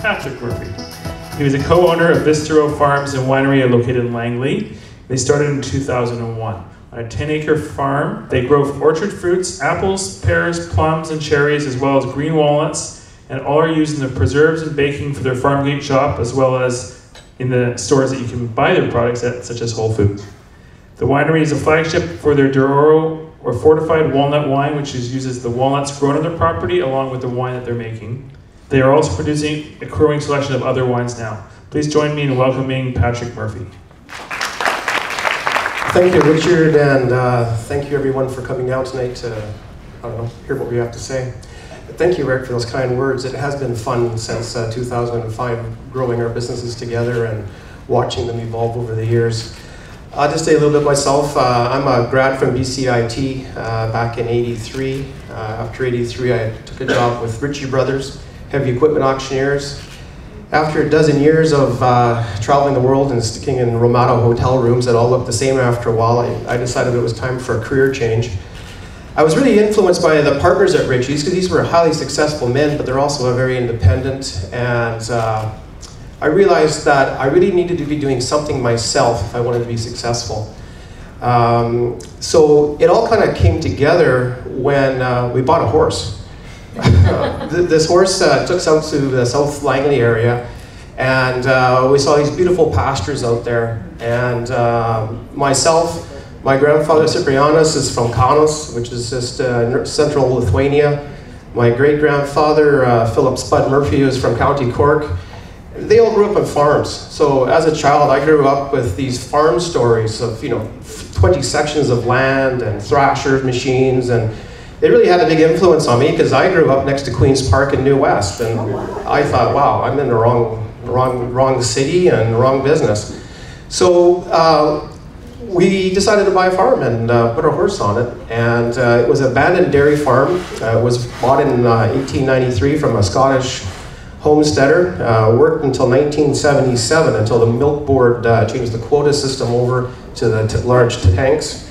Patrick Murphy. He was a co-owner of Vista D'oro Farms and Winery located in Langley. They started in 2001. On a 10-acre farm, they grow orchard fruits, apples, pears, plums, and cherries, as well as green walnuts, and all are used in the preserves and baking for their farmgate shop, as well as in the stores that you can buy their products at, such as Whole Foods. The winery is a flagship for their D'oro or fortified walnut wine, which uses the walnuts grown on their property along with the wine that they're making. They are also producing a growing selection of other wines now. Please join me in welcoming Patrick Murphy. Thank you, Richard, and thank you everyone for coming out tonight to, hear what we have to say. Thank you, Rick, for those kind words. It has been fun since 2005, growing our businesses together and watching them evolve over the years. I'll just say a little bit myself. I'm a grad from BCIT back in '83. After '83, I took a job with Ritchie Brothers, heavy equipment auctioneers. After a dozen years of traveling the world and sticking in Romano hotel rooms that all looked the same after a while, I decided it was time for a career change. I was really influenced by the partners at Ritchie's because these were highly successful men, but they're also very independent. And I realized that I really needed to be doing something myself if I wanted to be successful. So it all kind of came together when we bought a horse. This horse took us out to the South Langley area, and we saw these beautiful pastures out there. And myself, my grandfather Ciprianus is from Kaunas, which is just central Lithuania. My great-grandfather, Philip Spud Murphy, was from County Cork. They all grew up on farms. So as a child, I grew up with these farm stories of 20 sections of land and thrashers, machines, and they really had a big influence on me because I grew up next to Queen's Park in New West, and I thought, wow, I'm in the wrong city and the wrong business. So we decided to buy a farm and put our horse on it, and it was an abandoned dairy farm. It was bought in 1893 from a Scottish homesteader, worked until 1977 until the milk board changed the quota system over to the large tanks.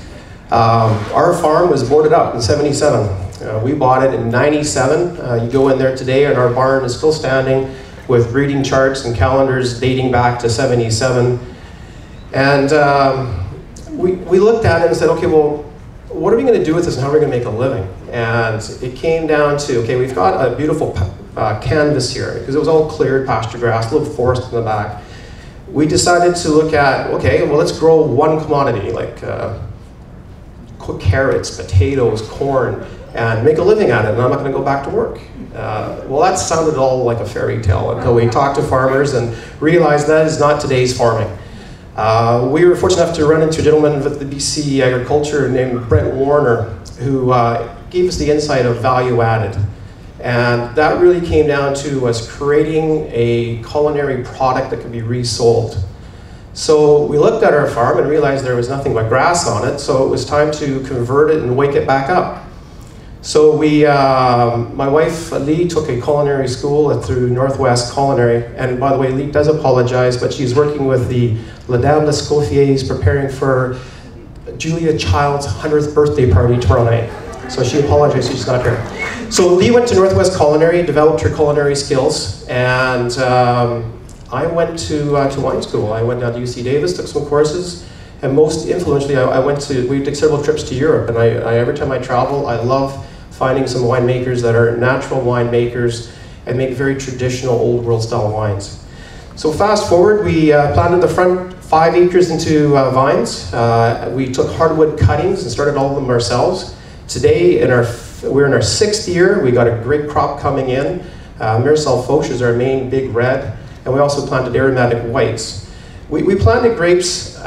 Our farm was boarded up in '77. We bought it in '97. You go in there today and our barn is still standing with breeding charts and calendars dating back to '77. And we looked at it and said, okay, well, what are we going to do with this and how are we going to make a living? And it came down to, okay, we've got a beautiful canvas here because it was all cleared pasture grass, a little forest in the back. We decided to look at, okay, well, let's grow one commodity like carrots, potatoes, corn, and make a living at it, and I'm not going to go back to work. Well, that sounded all like a fairy tale until we talked to farmers and realized that is not today's farming. We were fortunate enough to run into a gentleman with the BC Agriculture named Brent Warner, who gave us the insight of value added. And that really came down to us creating a culinary product that could be resold. So we looked at our farm and realized there was nothing but grass on it, so it was time to convert it and wake it back up. So my wife Lee took a culinary school through Northwest Culinary, and by the way, Lee does apologize, but she's working with the Madame Lescoffiers preparing for Julia Child's 100th birthday party tomorrow night. So she apologizes she's not here. So Lee went to Northwest Culinary, developed her culinary skills, and I went to wine school. I went down to UC Davis, took some courses, and most influentially, we did several trips to Europe, and every time I travel, I love finding some winemakers that are natural winemakers and make very traditional old world style wines. So fast forward, we planted the front 5 acres into vines. We took hardwood cuttings and started all of them ourselves. Today, we're in our 6th year. We got a great crop coming in. Marisol Foch is our main big red, and we also planted aromatic whites. We planted grapes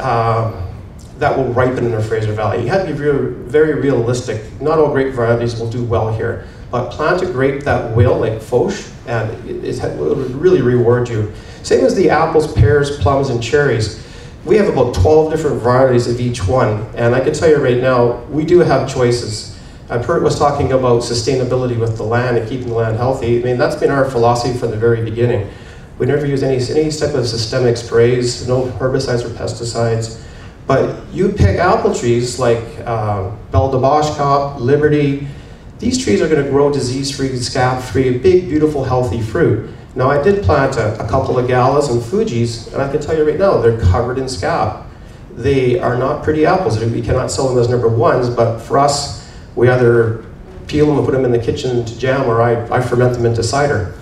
that will ripen in the Fraser Valley. You have to be very realistic. Not all grape varieties will do well here, but plant a grape that will, like Foch, and it will really reward you. Same as the apples, pears, plums, and cherries. We have about 12 different varieties of each one, and I can tell you right now, we do have choices. Pert was talking about sustainability with the land and keeping the land healthy. I mean, that's been our philosophy from the very beginning. We never use any type of systemic sprays, no herbicides or pesticides. But you pick apple trees like Belle de Boschkop, Liberty. These trees are going to grow disease-free, scab-free, big, beautiful, healthy fruit. Now I did plant a couple of Galas and Fujis, and I can tell you right now, they're covered in scab. They are not pretty apples. We cannot sell them as number ones, but for us, we either peel them and put them in the kitchen to jam, or I ferment them into cider.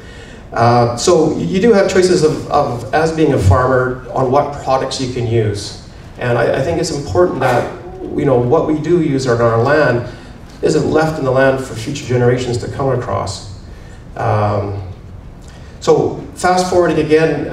So you do have choices of, as being a farmer, on what products you can use. And I think it's important that, you know, what we do use on our land isn't left in the land for future generations to come across. So fast forwarding again,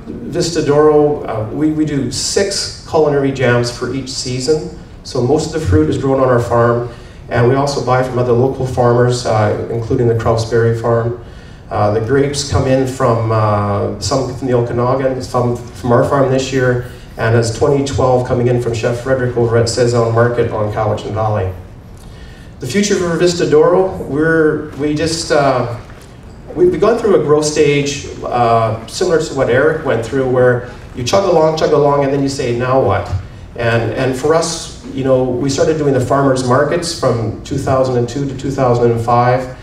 Vista D'oro, we do 6 culinary jams for each season. So most of the fruit is grown on our farm, and we also buy from other local farmers, including the Krausberry farm. The grapes come in from some from the Okanagan, some from our farm this year, and as 2012 coming in from Chef Frederick over at Cezanne Market on Cowichan Valley. The future for Vista D'oro, we've gone through a growth stage similar to what Eric went through, where you chug along, and then you say, now what? And for us, you know, we started doing the farmers markets from 2002 to 2005.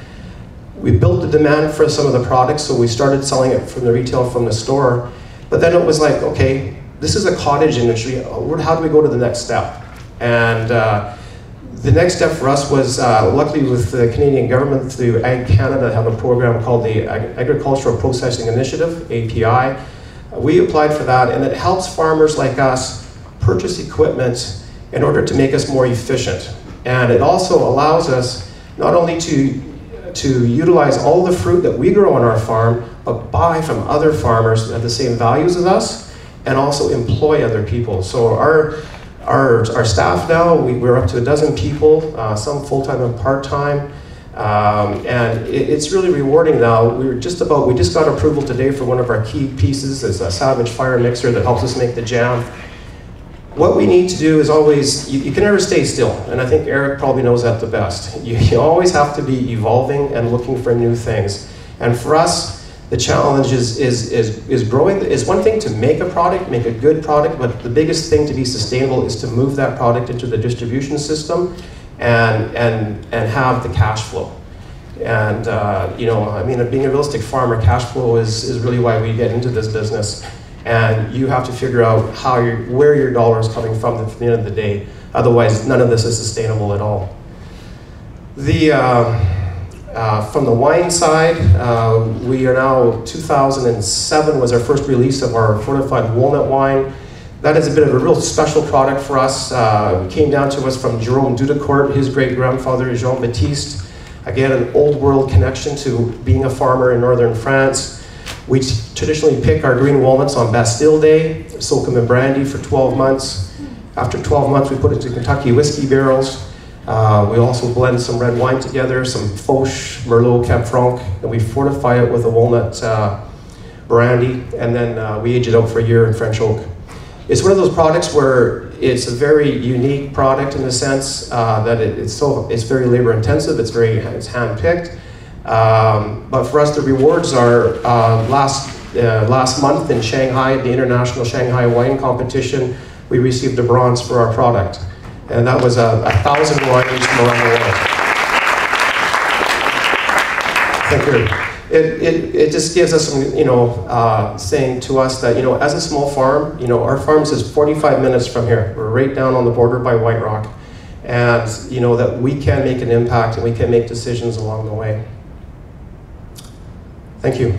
We built the demand for some of the products, so we started selling it from the retail, from the store. But then it was like, okay, this is a cottage industry. How do we go to the next step? And the next step for us was, luckily with the Canadian government, through Ag Canada, have a program called the Agricultural Processing Initiative, API. We applied for that, and it helps farmers like us purchase equipment in order to make us more efficient. And it also allows us not only to utilize all the fruit that we grow on our farm, but buy from other farmers that have the same values as us, and also employ other people. So our staff now, we're up to 12 people, some full-time and part-time, and it's really rewarding now. We just got approval today for one of our key pieces. It's a Savage Fire mixer that helps us make the jam. What we need to do is always, you can never stay still, and I think Eric probably knows that the best. You always have to be evolving and looking for new things. And for us, the challenge is growing. It's one thing to make a product, make a good product, but the biggest thing to be sustainable is to move that product into the distribution system and have the cash flow. And you know, I mean, being a real estate farmer, cash flow is really why we get into this business. And you have to figure out where your dollar is coming from at the end of the day. Otherwise, none of this is sustainable at all. From the wine side, we are now, 2007 was our first release of our fortified walnut wine. That is a bit of a real special product for us. It came down to us from Jerome Dudecourt, his great-grandfather, Jean-Baptiste. Again, an old world connection to being a farmer in northern France. We traditionally pick our green walnuts on Bastille Day, soak them in brandy for 12 months. After 12 months, we put it into Kentucky whiskey barrels. We also blend some red wine together, some Foch, Merlot, Cab Franc, and we fortify it with a walnut brandy, and then we age it out for a year in French oak. It's one of those products where it's a very unique product in the sense that it's very labor intensive, it's hand-picked. But for us, the rewards are last month in Shanghai, the International Shanghai Wine Competition, we received a bronze for our product. And that was 1,000 wineries from around the world. Thank you. It just gives us some, you know, saying to us that, you know, as a small farm, you know, our farm is 45 minutes from here. We're right down on the border by White Rock. And, you know, that we can make an impact and we can make decisions along the way. Thank you.